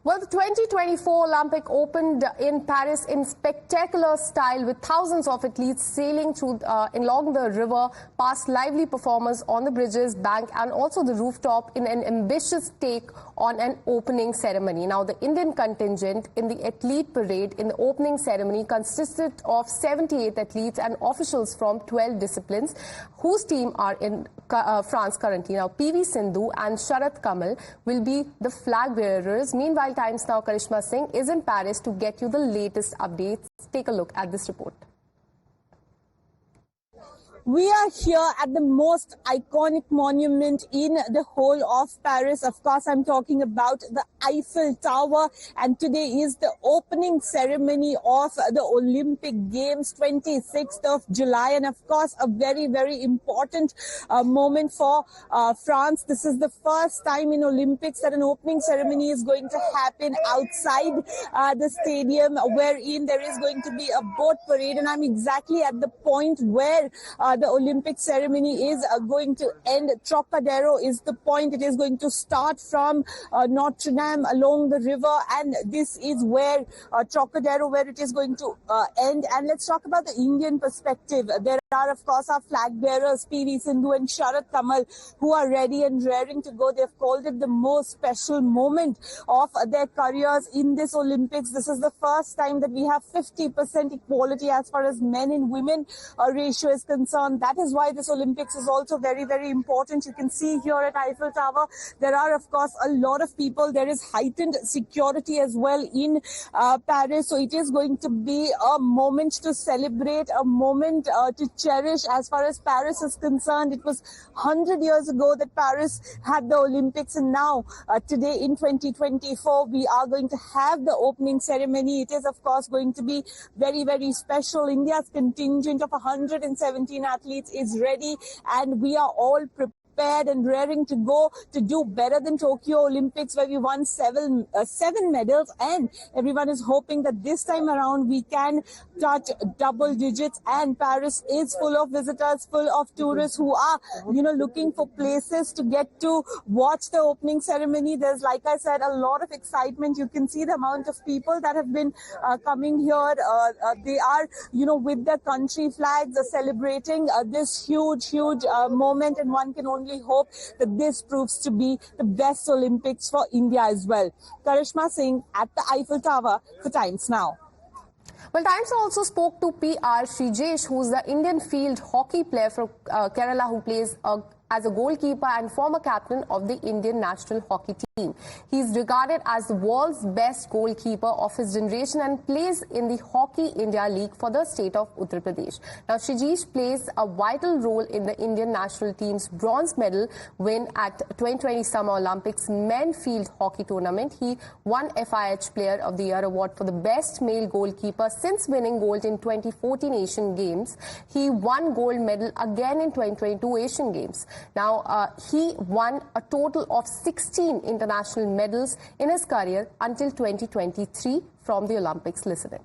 Well, the 2024 Olympic opened in Paris in spectacular style with thousands of athletes sailing through along the river, past lively performers on the bridges, bank and also the rooftop in an ambitious take on an opening ceremony. Now, the Indian contingent in the athlete parade in the opening ceremony consisted of 78 athletes and officials from 12 disciplines whose team are in France currently. Now, PV Sindhu and Sharath Kamal will be the flag bearers. Meanwhile, Times Now Karishma Singh is in Paris to get you the latest updates. Take a look at this report. We are here at the most iconic monument in the whole of Paris. Of course, I'm talking about the Eiffel Tower. And today is the opening ceremony of the Olympic Games, 26th of July. And of course, a very, very important moment for France. This is the first time in Olympics that an opening ceremony is going to happen outside the stadium, wherein there is going to be a boat parade. And I'm exactly at the point where the Olympic ceremony is going to end. Trocadero is the point. It is going to start from Notre Dame along the river, and this is where Trocadero, where it is going to end. And let's talk about the Indian perspective. There are, of course, our flag bearers, PV Sindhu and Sharath Kamal, who are ready and raring to go. They've called it the most special moment of their careers in this Olympics. This is the first time that we have 50% equality as far as men and women ratio is concerned. That is why this Olympics is also very, very important. You can see here at Eiffel Tower, there are, of course, a lot of people. There is heightened security as well in Paris. So it is going to be a moment to celebrate, a moment to cherish as far as Paris is concerned. It was 100 years ago that Paris had the Olympics, and now today in 2024 we are going to have the opening ceremony. It is, of course, going to be very, very special. India's contingent of 117 athletes is ready, and we are all prepared and raring to go to do better than Tokyo Olympics, where we won seven medals, and everyone is hoping that this time around we can touch double digits. And Paris is full of visitors, full of tourists who are, looking for places to get to watch the opening ceremony. There's, like I said, a lot of excitement. You can see the amount of people that have been coming here. They are, with their country flags, celebrating this huge moment, and one can only hope that this proves to be the best Olympics for India as well. Karishma Singh at the Eiffel Tower for Times Now. Well, Times also spoke to PR Sreejesh, who's the Indian field hockey player from Kerala, who plays as a goalkeeper and former captain of the Indian national hockey team. He's regarded as the world's best goalkeeper of his generation and plays in the Hockey India League for the state of Uttar Pradesh. Now, Sreejesh plays a vital role in the Indian national team's bronze medal win at 2020 Summer Olympics men field hockey tournament. He won FIH Player of the Year award for the best male goalkeeper since winning gold in 2014 Asian Games. He won gold medal again in 2022 Asian Games. Now, he won a total of 16 international medals in his career until 2023 from the Olympics. Listen in.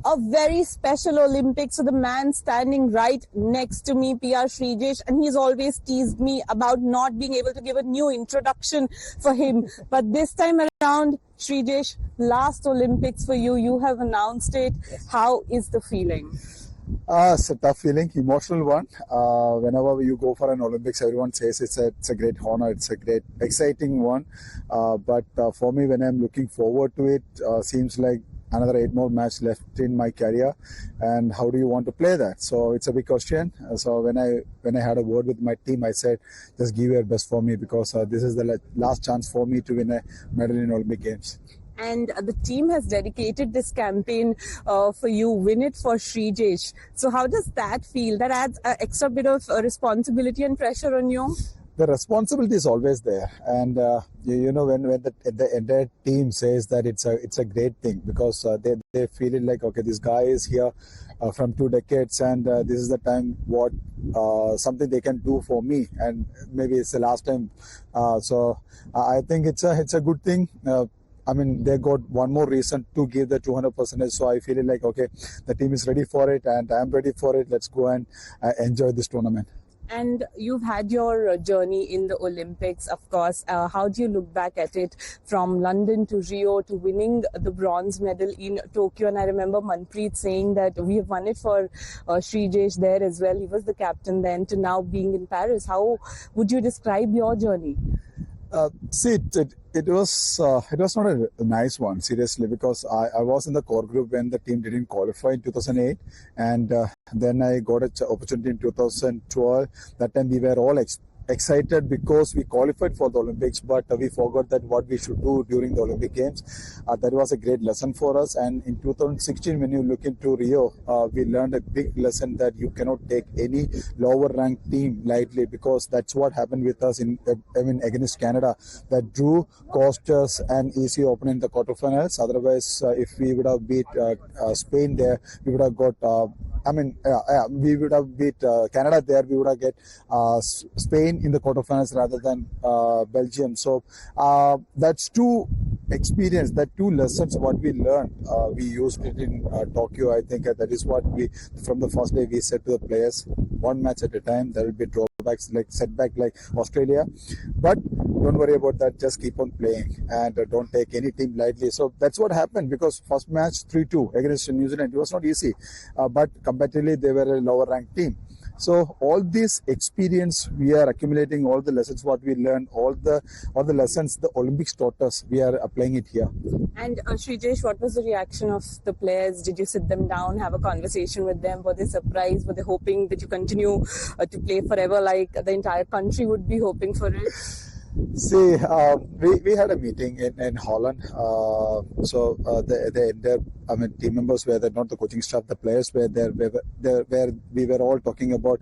A very special Olympics. So the man standing right next to me, PR Sreejesh, and he's always teased me about not being able to give a new introduction for him. But this time around, Sreejesh, last Olympics for you. You have announced it. How is the feeling? It's a tough feeling, emotional one. Whenever you go for an Olympics, everyone says it's a great honor, it's a great, exciting one. But for me, when I'm looking forward to it, seems like another 8 more matches left in my career, and how do you want to play that? So it's a big question. So when I had a word with my team, I said, just give your best for me, because this is the last chance for me to win a medal in Olympic Games. And the team has dedicated this campaign for you, Win It for Sreejesh. So how does that feel? That adds an extra bit of responsibility and pressure on you? The responsibility is always there, and when the entire team says that it's a great thing, because they feel it like, okay, this guy is here from 2 decades, and this is the time what something they can do for me, and maybe it's the last time. So I think it's a good thing. I mean, they got one more reason to give the 200%. So I feel like, okay, the team is ready for it and I'm ready for it. Let's go and enjoy this tournament. And you've had your journey in the Olympics, of course. How do you look back at it from London to Rio to winning the bronze medal in Tokyo? And I remember Manpreet saying that we have won it for Sreejesh there as well. He was the captain then, to now being in Paris. How would you describe your journey? It was not a nice one, seriously, because I was in the core group when the team didn't qualify in 2008, and then I got an opportunity in 2012. That time we were all excited because we qualified for the Olympics, but we forgot that what we should do during the Olympic Games. That was a great lesson for us. And in 2016, when you look into Rio, we learned a big lesson that you cannot take any lower ranked team lightly, because that's what happened with us against Canada. That drew cost us an easy opening in the quarterfinals. Otherwise, if we would have beat Spain there, we would have got. We would have beat Canada there. We would have get Spain in the quarterfinals rather than Belgium. So that's two experience, that two lessons what we learned. We used it in Tokyo. I think that is what we, from the first day, we said to the players, one match at a time. There will be drawbacks like setback like Australia, but don't worry about that. Just keep on playing and don't take any team lightly. So that's what happened, because first match 3-2 against New Zealand, it was not easy, but comparatively they were a lower ranked team. So all this experience we are accumulating, all the lessons what we learned, all the lessons the Olympics taught us, we are applying it here. And Sreejesh, what was the reaction of the players? Did you sit them down, have a conversation with them? Were they surprised? Were they hoping that you continue to play forever, like the entire country would be hoping for it? See, we had a meeting in Holland. The team members were there, not the coaching staff. The players were there. Where we were all talking about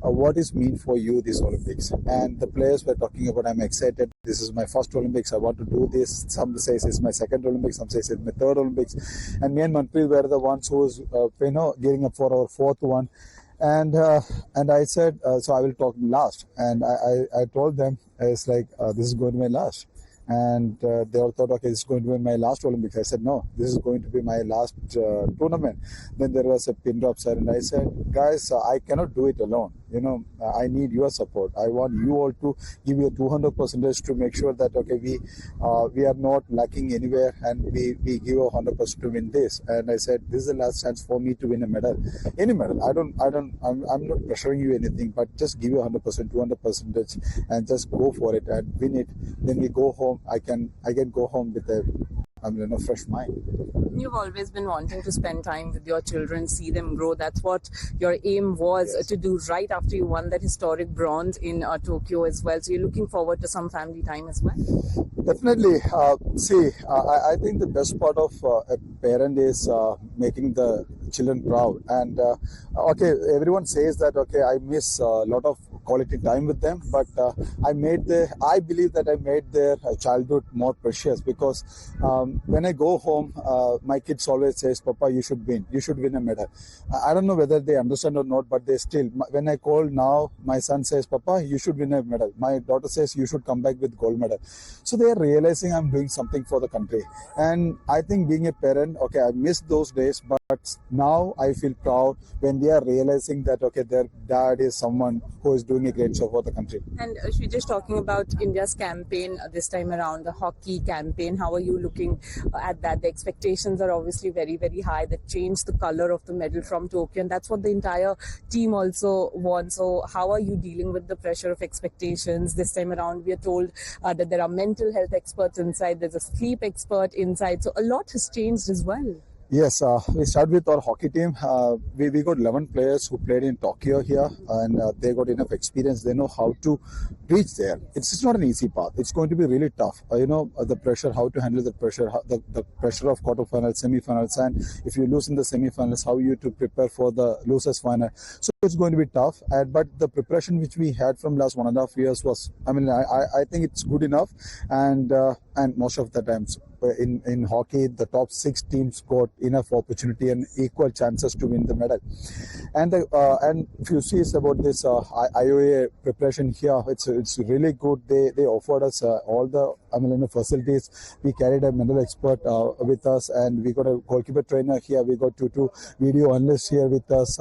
what is mean for you this Olympics, and the players were talking about, I'm excited. This is my first Olympics. I want to do this. Some say it's my second Olympics. Some say it's my third Olympics. And me and Manpreet were the ones who was gearing up for our fourth one. And I said, so I will talk last. And I told them, it's like, this is going to be my last. And they all thought, okay, this is going to be my last Olympics. I said, no, this is going to be my last tournament. Then there was a pin drop set, and I said, guys, I cannot do it alone. I need your support. I want you all to give you 200% to make sure that, okay, we are not lacking anywhere, and we give 100% to win this. And I said, this is the last chance for me to win a medal, any medal. I'm not pressuring you anything, but just give you 100%, 200%, and just go for it and win it. Then we go home. I can go home with a fresh mind. You've always been wanting to spend time with your children, see them grow. That's what your aim was to do right after you won that historic bronze in Tokyo as well. So you're looking forward to some family time as well? Definitely. I think the best part of a parent is making the children proud. And everyone says that, I miss a lot of quality time with them, but I believe that I made their childhood more precious, because when I go home, my kids always says, Papa, you should win a medal. I don't know whether they understand or not, but they still, when I call now, my son says, Papa, you should win a medal. My daughter says, you should come back with gold medal. So they are realizing I'm doing something for the country. And I think being a parent, I miss those days, but now I feel proud when they are realizing that, their dad is someone who is doing a great job for the country. And she's just talking about India's campaign this time around, the hockey campaign. How are you looking at that? The expectations are obviously very, very high. That changed the color of the medal from Tokyo, and that's what the entire team also wants. So how are you dealing with the pressure of expectations this time around? We are told that there are mental health experts inside. There's a sleep expert inside. So a lot has changed as well. Yes, we start with our hockey team. We got 11 players who played in Tokyo here, and they got enough experience. They know how to reach there. It's not an easy path. It's going to be really tough. The pressure, how to handle the pressure, the pressure of quarterfinals, semifinals, and if you lose in the semifinals, how you to prepare for the losers final. So it's going to be tough. But the preparation which we had from last 1.5 years was, I think it's good enough, and most of the times in hockey, the top 6 teams got enough opportunity and equal chances to win the medal. And if you see about this IOA preparation here, it's really good. They offered us all the facilities. We carried a mental expert with us, and we got a goalkeeper trainer here. We got two video analysts here with us,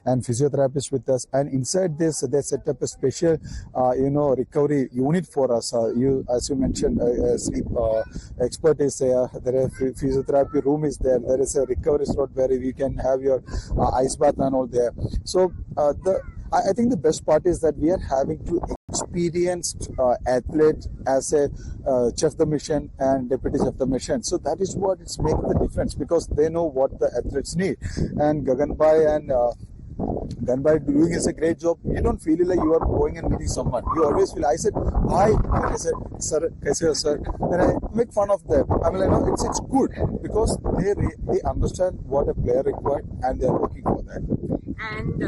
and physiotherapists with us. And inside this, they set up a special, recovery unit for us. As you mentioned, sleep expert is there. There is a physiotherapy room is there. There is a recovery slot where you can have your ice bath and all there. So I think the best part is that we are having two experienced athletes as a chef the mission and deputy chef the mission. So that is what it's making the difference, because they know what the athletes need. And Gaganbhai and Ganbhai doing is a great job. You don't feel like you are going and meeting someone. You always feel, I said, hi. And I said, sir, kaise ho, sir? Then I make fun of them. It's good, because they understand what a player requires and they are working for that. And,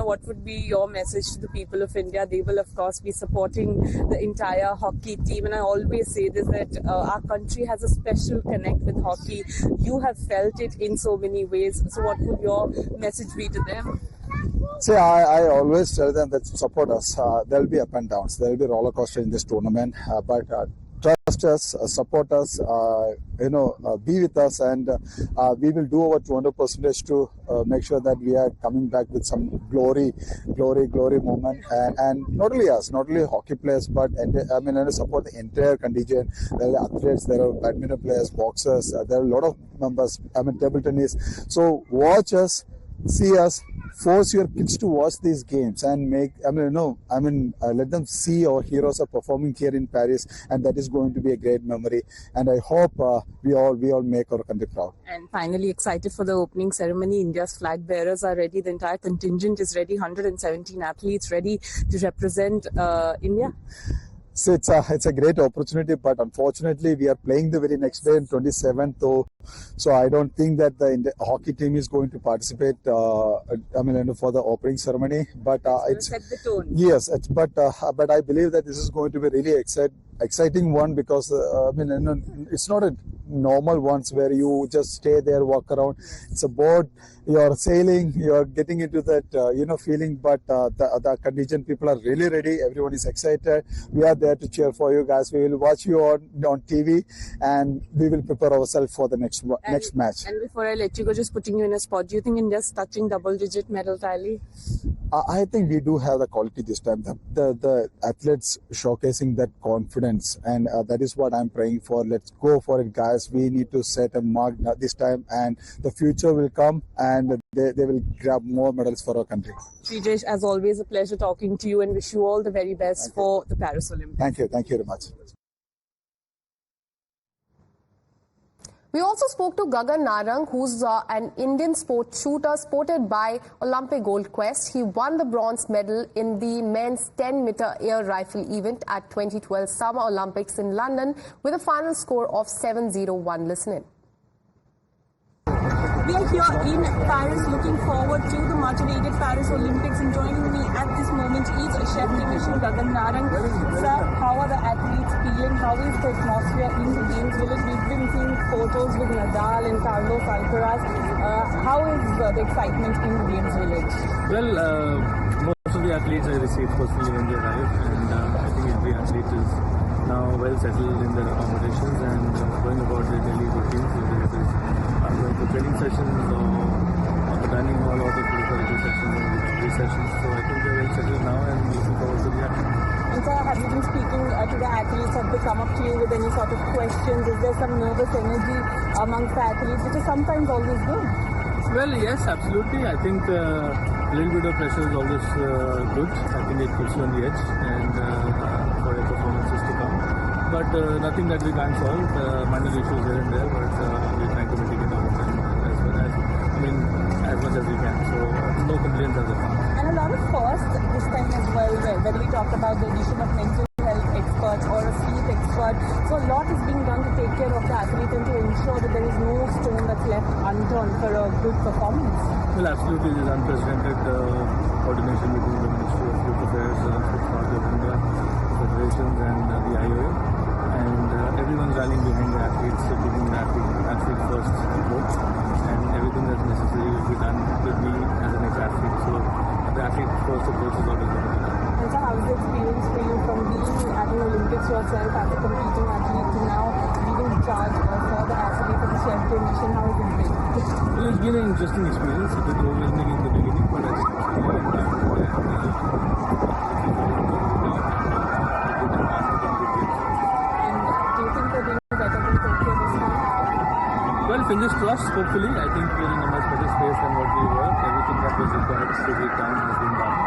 what would be your message to the people of India? They will, of course, be supporting the entire hockey team. And I always say this, that our country has a special connect with hockey. You have felt it in so many ways. So what would your message be to them? See, I always tell them that support us. There will be up and downs. There will be roller coaster in this tournament. But trust us, support us, be with us, and we will do our 200% to make sure that we are coming back with some glory moment. And not only us, not only hockey players, but support the entire contingent. There are athletes, there are badminton players, boxers, there are a lot of members. Table tennis. So watch us, see us. Force your kids to watch these games and let them see our heroes are performing here in Paris, and that is going to be a great memory. And I hope we all make our country proud. And finally, excited for the opening ceremony. India's flag bearers are ready. The entire contingent is ready. 117 athletes ready to represent India. So it's a great opportunity, but unfortunately we are playing the very next day on 27th. So I don't think that the hockey team is going to participate. For the opening ceremony. But it's set the tone. Yes, but I believe that this is going to be really exciting one, because it's not a normal ones where you just stay there, walk around. It's a boat. You're sailing. You're getting into that feeling. But the contingent people are really ready. Everyone is excited. We are there to cheer for you guys. We will watch you on TV, and we will prepare ourselves for the next match. And before I let you go, just putting you in a spot, do you think India's touching double-digit medal tally? I think we do have the quality this time. The athletes showcasing that confidence, and that is what I'm praying for. Let's go for it, guys. We need to set a mark this time, and the future will come, and they will grab more medals for our country. Sreejesh, as always, a pleasure talking to you, and wish you all the very best for the Paris Olympics. Thank you very much. We also spoke to Gagan Narang, who's an Indian sport shooter supported by Olympic Gold Quest. He won the bronze medal in the men's 10-meter air rifle event at 2012 Summer Olympics in London with a final score of 701. Listen in. We are here in Paris looking forward to the much-awaited Paris Olympics, and joining me at this moment is Chef Division Gagan Narang. Sir, how are the athletes feeling? How is the atmosphere in the Games Village? We've been seeing photos with Nadal and Carlos Alcaraz. How is the excitement in the Games Village? Well, most of the athletes I received personally when they arrived, and I think every athlete is now well settled in their accommodations and going about their daily routines, whether it is going to training sessions or the dining hall or the physiotherapy sessions or the recovery sessions. So I think they're well settled now and looking forward to the action. And sir, have you been speaking to the athletes? Have they come up to you with any sort of questions? Is there some nervous energy amongst the athletes, which is sometimes always good? Well, yes, absolutely. I think a little bit of pressure is always good. I think it puts you on the edge and for your performances to come. But nothing that we can't solve. Minor issues here and there, but we're trying to mitigate all of them as much as we can. So no complaints as of now. And a lot of firsts this time as well, whether we talk about the addition of mental health experts or a sleep expert. So a lot is being done to take care of the athlete and to ensure that there is no stone that's left unturned for a good performance. Well, absolutely. There's unprecedented coordination between the Ministry of Youth Affairs, Sports of India, federations and the IOA. And everyone's rallying behind the athletes, giving competition? How has it been? Well, it's been an interesting experience. It was overwhelming in the beginning, but I Do you think they're doing better than Tokyo this time? well, fingers crossed, hopefully. I think we're in a much better space than what we were. Everything that was required to get done has been done.